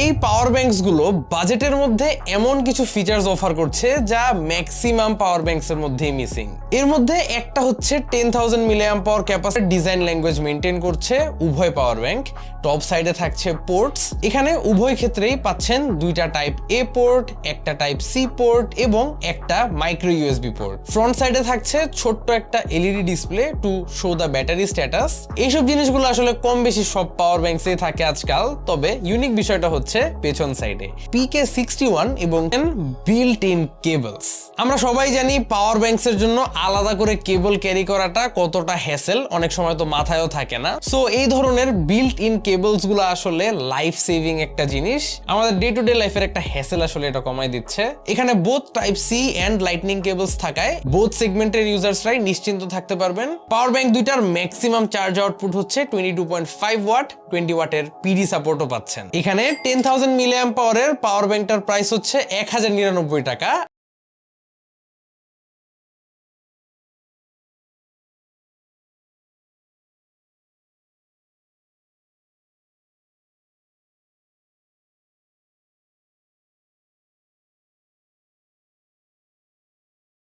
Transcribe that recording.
এই পাওয়ার ব্যাংকস গুলো বাজেটের মধ্যে এমন কিছু ফিচার্স অফার করছে যা ম্যাক্সিমাম পাওয়ার ব্যাংকস এর মধ্যেই মিসিং। এর মধ্যে একটা হচ্ছে 10,000 milliamp power capacity, design language maintain করছে উভয় পাওয়ার ব্যাংক। টপ সাইডে থাকছে পোর্টস, এখানে উভয় ক্ষেত্রেই পাচ্ছেন দুইটা টাইপ এ পোর্ট, একটা টাইপ সি পোর্ট এবং একটা মাইক্রো ইউএসবি পোর্ট। ফ্রন্ট সাইডে থাকছে ছোট্ট একটা LED display to show the battery status. এইসব জিনিসগুলো আসলে কম বেশি সব পাওয়ার ব্যাংকসে থাকে আজকাল, তবে ইউনিক বিষয়টা হচ্ছে পেছন সাইডে PK61 এবং বিল্ট ইন কেবলস। আমরা সবাই জানি পাওয়ার ব্যাংকস এর জন্য আলাদা করে কেবল ক্যারি করাটা কতটা হ্যাসেল, অনেক সময় তো মাথায়ও থাকে না। সো এই ধরনের বিল্ট ইন কেবলস গুলো আসলে লাইফ সেভিং একটা জিনিস, আমাদের ডে টু ডে লাইফের একটা হ্যাসেল আসলে এটা কমাই দিচ্ছে। এখানে both type C and lightning cables থাকায় বোথ সেগমেন্টের ইউজার্সরাই নিশ্চিন্ত থাকতে পারবেন। পাওয়ার ব্যাংক দুইটার ম্যাক্সিমাম চার্জ আউটপুট হচ্ছে 22.5 ওয়াট, 20 ওয়াটের পিডি সাপোর্টও পাচ্ছেন। এখানে 10,000 মিলিঅ্যাম্প পাওয়ারের পাওয়ার ব্যাংকটার প্রাইস হচ্ছে 1,099 টাকা।